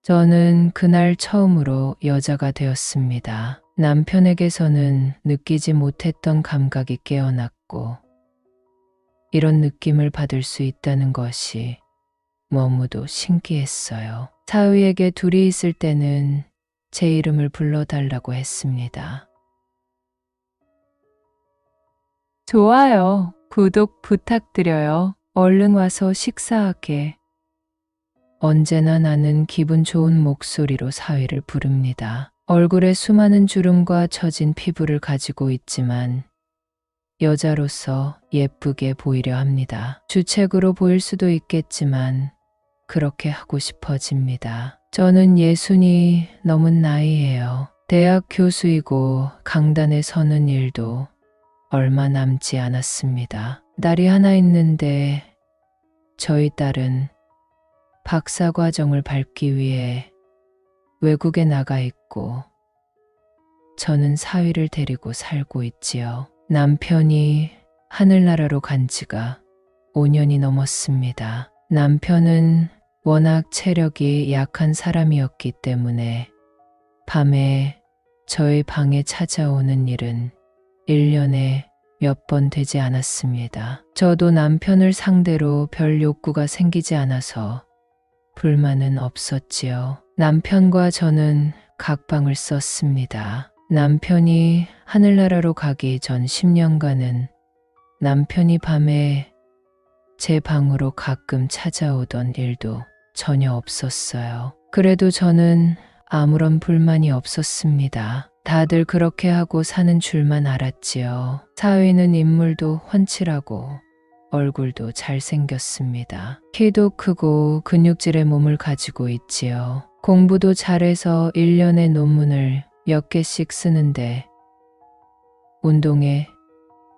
저는 그날 처음으로 여자가 되었습니다. 남편에게서는 느끼지 못했던 감각이 깨어났고, 이런 느낌을 받을 수 있다는 것이 너무도 신기했어요. 사위에게 둘이 있을 때는 제 이름을 불러달라고 했습니다. 좋아요. 구독 부탁드려요. 얼른 와서 식사하게. 언제나 나는 기분 좋은 목소리로 사위를 부릅니다. 얼굴에 수많은 주름과 처진 피부를 가지고 있지만 여자로서 예쁘게 보이려 합니다. 주책으로 보일 수도 있겠지만 그렇게 하고 싶어집니다. 저는 60이 넘은 나이예요. 대학 교수이고 강단에 서는 일도 얼마 남지 않았습니다. 딸이 하나 있는데 저희 딸은 박사 과정을 밟기 위해 외국에 나가 있고 저는 사위를 데리고 살고 있지요. 남편이 하늘나라로 간 지가 5년이 넘었습니다. 남편은 워낙 체력이 약한 사람이었기 때문에 밤에 저희 방에 찾아오는 일은 1년에 몇 번 되지 않았습니다. 저도 남편을 상대로 별 욕구가 생기지 않아서 불만은 없었지요. 남편과 저는 각 방을 썼습니다. 남편이 하늘나라로 가기 전 10년간은 남편이 밤에 제 방으로 가끔 찾아오던 일도 전혀 없었어요. 그래도 저는 아무런 불만이 없었습니다. 다들 그렇게 하고 사는 줄만 알았지요. 사위는 인물도 훤칠하고 얼굴도 잘생겼습니다. 키도 크고 근육질의 몸을 가지고 있지요. 공부도 잘해서 1년에 논문을 몇 개씩 쓰는데 운동에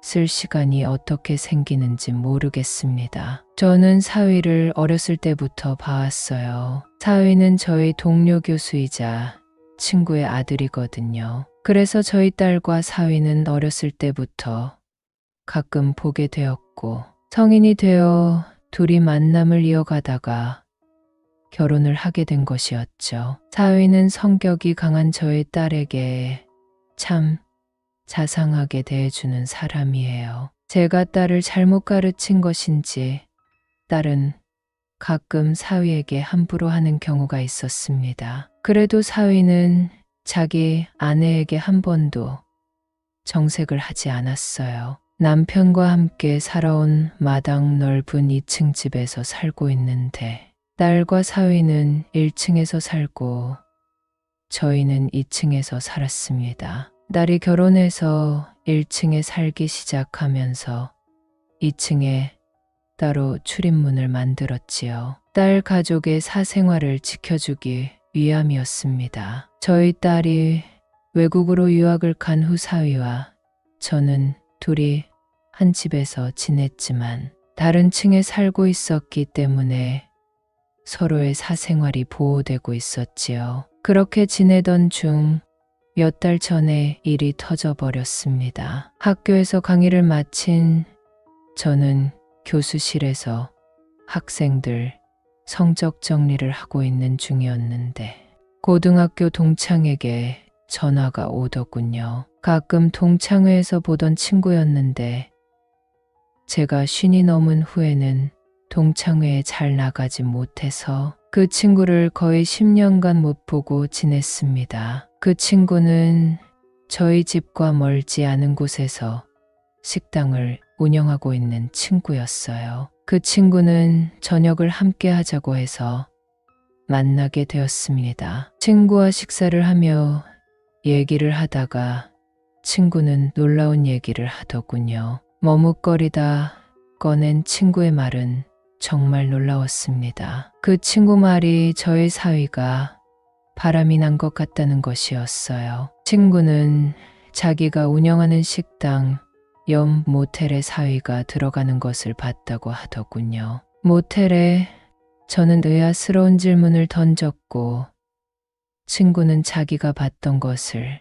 쓸 시간이 어떻게 생기는지 모르겠습니다. 저는 사위를 어렸을 때부터 봐왔어요. 사위는 저희 동료 교수이자 친구의 아들이거든요. 그래서 저희 딸과 사위는 어렸을 때부터 가끔 보게 되었고, 성인이 되어 둘이 만남을 이어가다가 결혼을 하게 된 것이었죠. 사위는 성격이 강한 저희 딸에게 참 자상하게 대해주는 사람이에요. 제가 딸을 잘못 가르친 것인지 딸은 가끔 사위에게 함부로 하는 경우가 있었습니다. 그래도 사위는 자기 아내에게 한 번도 정색을 하지 않았어요. 남편과 함께 살아온 마당 넓은 2층 집에서 살고 있는데 딸과 사위는 1층에서 살고 저희는 2층에서 살았습니다. 딸이 결혼해서 1층에 살기 시작하면서 2층에 따로 출입문을 만들었지요. 딸 가족의 사생활을 지켜주기 위함이었습니다. 저희 딸이 외국으로 유학을 간 후 사위와 저는 둘이 한 집에서 지냈지만 다른 층에 살고 있었기 때문에 서로의 사생활이 보호되고 있었지요. 그렇게 지내던 중 몇 달 전에 일이 터져버렸습니다. 학교에서 강의를 마친 저는 교수실에서 학생들 성적 정리를 하고 있는 중이었는데 고등학교 동창에게 전화가 오더군요. 가끔 동창회에서 보던 친구였는데 제가 50이 넘은 후에는 동창회에 잘 나가지 못해서 그 친구를 거의 10년간 못 보고 지냈습니다. 그 친구는 저희 집과 멀지 않은 곳에서 식당을 운영하고 있는 친구였어요. 그 친구는 저녁을 함께 하자고 해서 만나게 되었습니다. 친구와 식사를 하며 얘기를 하다가 친구는 놀라운 얘기를 하더군요. 머뭇거리다 꺼낸 친구의 말은 정말 놀라웠습니다. 그 친구 말이 저의 사위가 바람이 난 것 같다는 것이었어요. 친구는 자기가 운영하는 식당 옆 모텔에 사위가 들어가는 것을 봤다고 하더군요. 모텔에 저는 의아스러운 질문을 던졌고 친구는 자기가 봤던 것을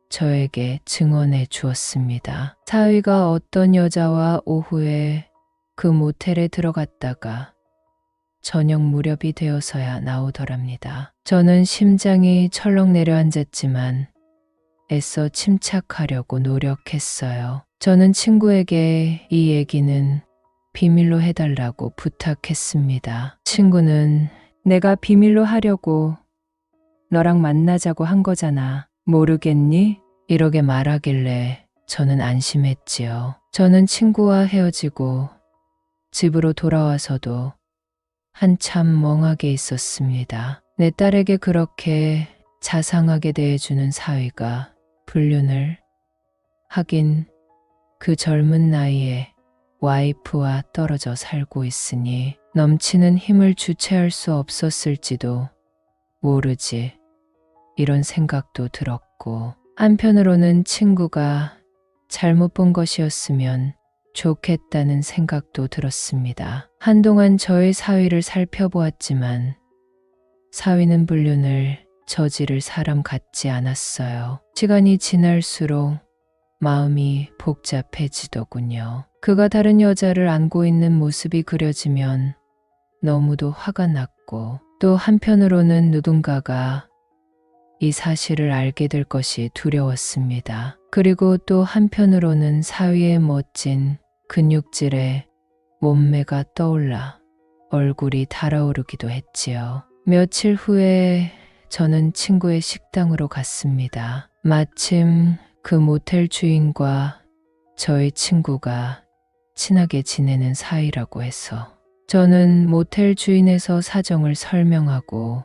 저에게 증언해 주었습니다. 사위가 어떤 여자와 오후에 그 모텔에 들어갔다가 저녁 무렵이 되어서야 나오더랍니다. 저는 심장이 철렁 내려앉았지만 애써 침착하려고 노력했어요. 저는 친구에게 이 얘기는 비밀로 해달라고 부탁했습니다. 친구는 내가 비밀로 하려고 너랑 만나자고 한 거잖아. 모르겠니? 이렇게 말하길래 저는 안심했지요. 저는 친구와 헤어지고 집으로 돌아와서도 한참 멍하게 있었습니다. 내 딸에게 그렇게 자상하게 대해주는 사위가 불륜을 하긴 그 젊은 나이에 와이프와 떨어져 살고 있으니 넘치는 힘을 주체할 수 없었을지도 모르지. 이런 생각도 들었고 한편으로는 친구가 잘못 본 것이었으면 좋겠다는 생각도 들었습니다. 한동안 저의 사위를 살펴보았지만 사위는 불륜을 저지를 사람 같지 않았어요. 시간이 지날수록 마음이 복잡해지더군요. 그가 다른 여자를 안고 있는 모습이 그려지면 너무도 화가 났고 또 한편으로는 누군가가 이 사실을 알게 될 것이 두려웠습니다. 그리고 또 한편으로는 사위의 멋진 근육질에 몸매가 떠올라 얼굴이 달아오르기도 했지요. 며칠 후에 저는 친구의 식당으로 갔습니다. 마침 그 모텔 주인과 저희 친구가 친하게 지내는 사이라고 해서 저는 모텔 주인에서 사정을 설명하고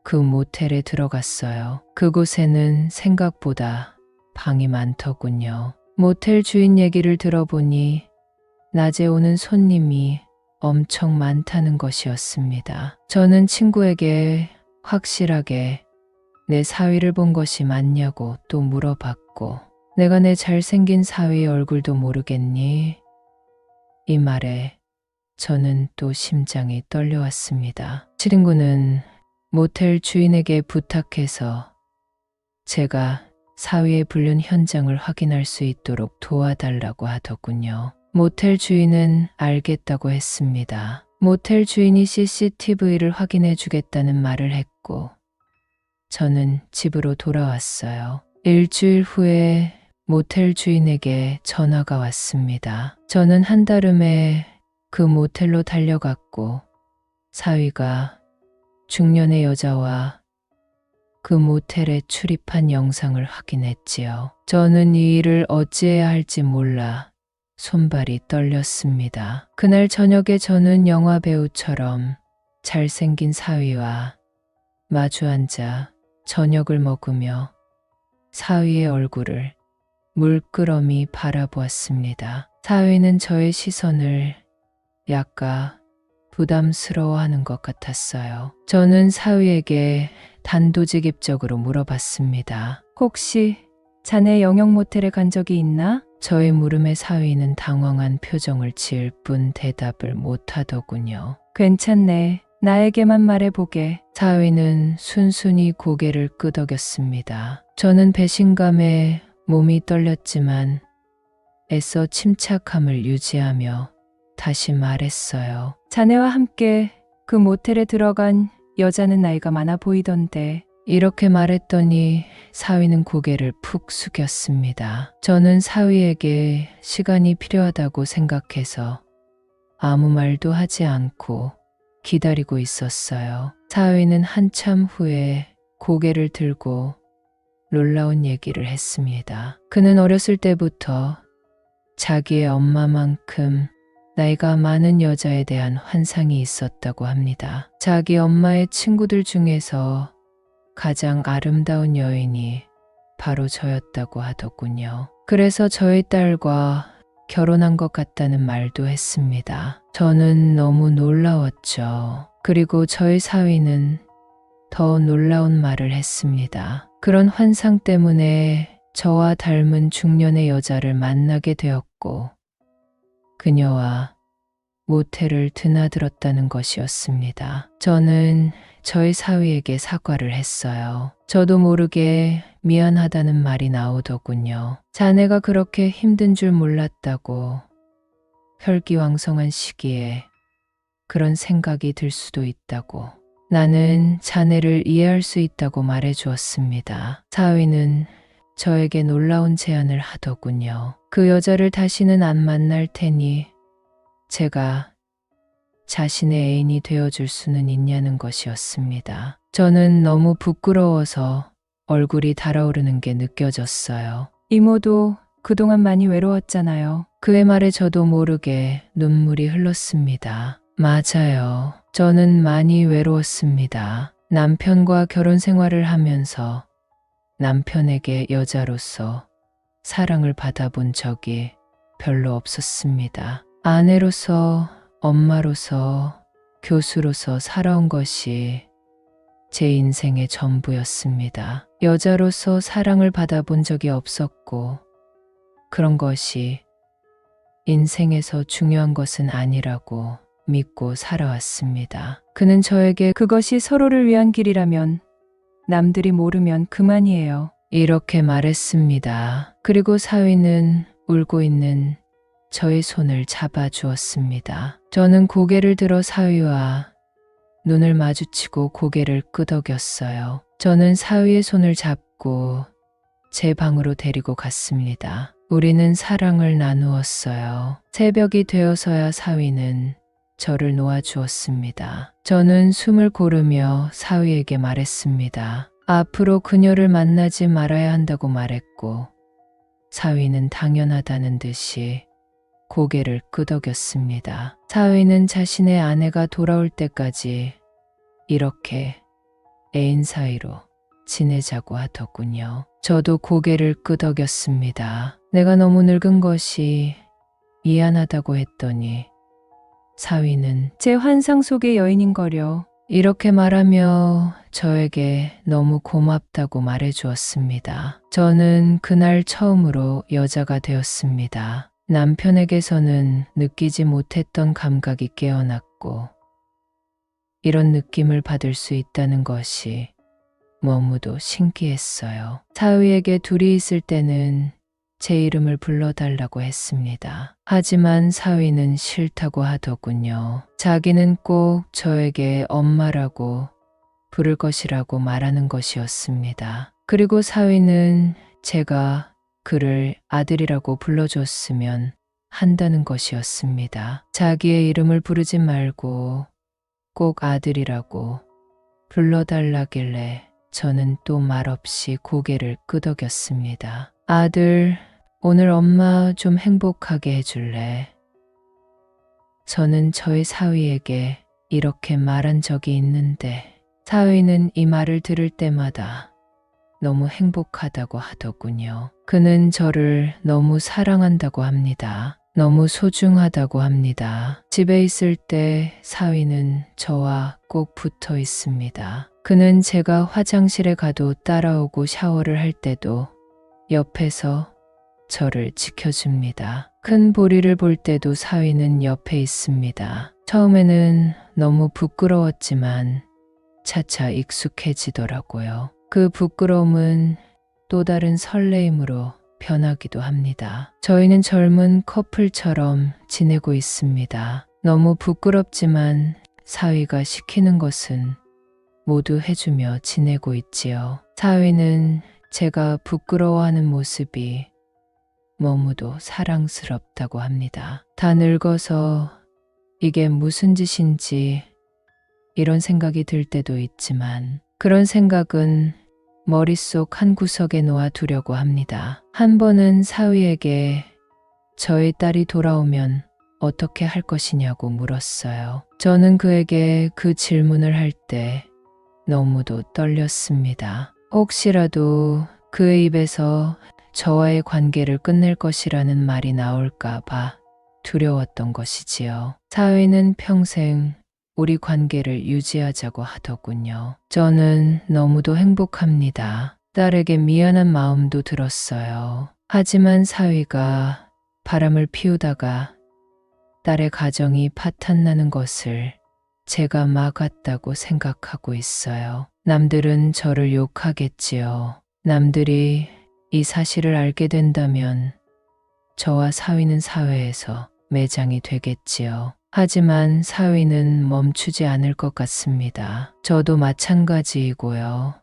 그 모텔에 들어갔어요. 그곳에는 생각보다 방이 많더군요. 모텔 주인 얘기를 들어보니 낮에 오는 손님이 엄청 많다는 것이었습니다. 저는 친구에게 확실하게 내 사위를 본 것이 맞냐고 또 물어봤고 내가 내 잘생긴 사위 얼굴도 모르겠니? 이 말에 저는 또 심장이 떨려왔습니다. 친구는 모텔 주인에게 부탁해서 제가 사위의 불륜 현장을 확인할 수 있도록 도와달라고 하더군요. 모텔 주인은 알겠다고 했습니다. 모텔 주인이 CCTV를 확인해 주겠다는 말을 했고 저는 집으로 돌아왔어요. 일주일 후에 모텔 주인에게 전화가 왔습니다. 저는 한달음에 그 모텔로 달려갔고 사위가 중년의 여자와 그 모텔에 출입한 영상을 확인했지요. 저는 이 일을 어찌해야 할지 몰라 손발이 떨렸습니다. 그날 저녁에 저는 영화 배우처럼 잘생긴 사위와 마주 앉아 저녁을 먹으며 사위의 얼굴을 물끄러미 바라보았습니다. 사위는 저의 시선을 약간 부담스러워하는 것 같았어요. 저는 사위에게 단도직입적으로 물어봤습니다. 혹시 자네 영역 모텔에 간 적이 있나? 저의 물음에 사위는 당황한 표정을 지을 뿐 대답을 못하더군요. 괜찮네. 나에게만 말해보게. 사위는 순순히 고개를 끄덕였습니다. 저는 배신감에 몸이 떨렸지만 애써 침착함을 유지하며 다시 말했어요. 자네와 함께 그 모텔에 들어간 여자는 나이가 많아 보이던데. 이렇게 말했더니 사위는 고개를 푹 숙였습니다. 저는 사위에게 시간이 필요하다고 생각해서 아무 말도 하지 않고 기다리고 있었어요. 사위는 한참 후에 고개를 들고 놀라운 얘기를 했습니다. 그는 어렸을 때부터 자기의 엄마만큼 나이가 많은 여자에 대한 환상이 있었다고 합니다. 자기 엄마의 친구들 중에서 가장 아름다운 여인이 바로 저였다고 하더군요. 그래서 저희 딸과 결혼한 것 같다는 말도 했습니다. 저는 너무 놀라웠죠. 그리고 저희 사위는 더 놀라운 말을 했습니다. 그런 환상 때문에 저와 닮은 중년의 여자를 만나게 되었고 그녀와 모텔을 드나들었다는 것이었습니다. 저는 저희 사위에게 사과를 했어요. 저도 모르게 미안하다는 말이 나오더군요. 자네가 그렇게 힘든 줄 몰랐다고 혈기왕성한 시기에 그런 생각이 들 수도 있다고. 나는 자네를 이해할 수 있다고 말해 주었습니다. 사위는 저에게 놀라운 제안을 하더군요. 그 여자를 다시는 안 만날 테니 제가 자신의 애인이 되어줄 수는 있냐는 것이었습니다. 저는 너무 부끄러워서 얼굴이 달아오르는 게 느껴졌어요. 이모도 그동안 많이 외로웠잖아요. 그의 말에 저도 모르게 눈물이 흘렀습니다. 맞아요. 저는 많이 외로웠습니다. 남편과 결혼 생활을 하면서 남편에게 여자로서 사랑을 받아본 적이 별로 없었습니다. 아내로서, 엄마로서, 교수로서 살아온 것이 제 인생의 전부였습니다. 여자로서 사랑을 받아본 적이 없었고, 그런 것이 인생에서 중요한 것은 아니라고 믿고 살아왔습니다. 그는 저에게 그것이 서로를 위한 길이라면 남들이 모르면 그만이에요. 이렇게 말했습니다. 그리고 사위는 울고 있는 저의 손을 잡아 주었습니다. 저는 고개를 들어 사위와 눈을 마주치고 고개를 끄덕였어요. 저는 사위의 손을 잡고 제 방으로 데리고 갔습니다. 우리는 사랑을 나누었어요. 새벽이 되어서야 사위는 저를 놓아주었습니다. 저는 숨을 고르며 사위에게 말했습니다. 앞으로 그녀를 만나지 말아야 한다고 말했고, 사위는 당연하다는 듯이 고개를 끄덕였습니다. 사위는 자신의 아내가 돌아올 때까지 이렇게 애인 사이로 지내자고 하더군요. 저도 고개를 끄덕였습니다. 내가 너무 늙은 것이 미안하다고 했더니 사위는 제 환상 속의 여인인거려 이렇게 말하며 저에게 너무 고맙다고 말해 주었습니다. 저는 그날 처음으로 여자가 되었습니다. 남편에게서는 느끼지 못했던 감각이 깨어났고 이런 느낌을 받을 수 있다는 것이 너무도 신기했어요. 사위에게 둘이 있을 때는 제 이름을 불러달라고 했습니다. 하지만 사위는 싫다고 하더군요. 자기는 꼭 저에게 엄마라고 부를 것이라고 말하는 것이었습니다. 그리고 사위는 제가 그를 아들이라고 불러줬으면 한다는 것이었습니다. 자기의 이름을 부르지 말고 꼭 아들이라고 불러달라길래 저는 또 말없이 고개를 끄덕였습니다. 아들, 오늘 엄마 좀 행복하게 해줄래? 저는 저의 사위에게 이렇게 말한 적이 있는데 사위는 이 말을 들을 때마다 너무 행복하다고 하더군요. 그는 저를 너무 사랑한다고 합니다. 너무 소중하다고 합니다. 집에 있을 때 사위는 저와 꼭 붙어 있습니다. 그는 제가 화장실에 가도 따라오고 샤워를 할 때도 옆에서 저를 지켜줍니다. 큰 보리를 볼 때도 사위는 옆에 있습니다. 처음에는 너무 부끄러웠지만 차차 익숙해지더라고요. 그 부끄러움은 또 다른 설레임으로 변하기도 합니다. 저희는 젊은 커플처럼 지내고 있습니다. 너무 부끄럽지만 사위가 시키는 것은 모두 해주며 지내고 있지요. 사위는 제가 부끄러워하는 모습이 너무도 사랑스럽다고 합니다. 다 늙어서 이게 무슨 짓인지 이런 생각이 들 때도 있지만 그런 생각은 머릿속 한 구석에 놓아두려고 합니다. 한 번은 사위에게 저의 딸이 돌아오면 어떻게 할 것이냐고 물었어요. 저는 그에게 그 질문을 할 때 너무도 떨렸습니다. 혹시라도 그의 입에서 저와의 관계를 끝낼 것이라는 말이 나올까 봐 두려웠던 것이지요. 사위는 평생 우리 관계를 유지하자고 하더군요. 저는 너무도 행복합니다. 딸에게 미안한 마음도 들었어요. 하지만 사위가 바람을 피우다가 딸의 가정이 파탄나는 것을 제가 막았다고 생각하고 있어요. 남들은 저를 욕하겠지요. 남들이 이 사실을 알게 된다면 저와 사위는 사회에서 매장이 되겠지요. 하지만 사위는 멈추지 않을 것 같습니다. 저도 마찬가지이고요.